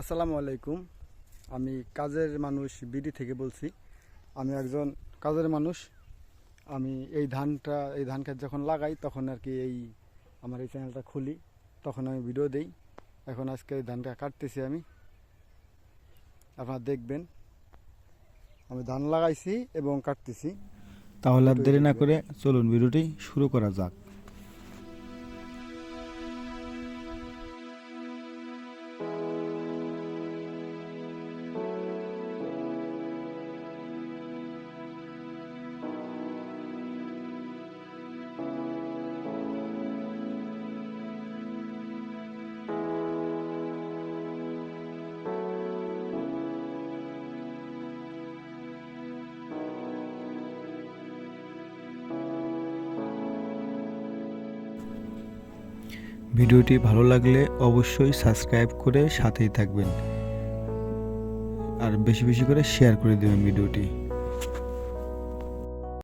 আসসালামু আলাইকুম। আমি কাজের মানুষ বিডি থেকে বলছি। আমি একজন কাজের মানুষ। আমি এই ধান ক্ষেত যখন লাগাই তখন আর কি আমার এই চ্যানেলটা খুলি, তখন আমি ভিডিও দেই। এখন আজকে এই ধানটা কাটতেছি আমি, আপনারা দেখবেন। আমি ধান লাগাইছি এবং কাটতেছি। তাহলে আর দুটোই দেরি না দেখবেন। করে চলুন ভিডিওটি শুরু করা যাক। ভিডিওটি ভালো লাগলে অবশ্যই সাবস্ক্রাইব করে সাথেই থাকবেন আর বেশি বেশি করে শেয়ার করে দেবেন ভিডিওটি।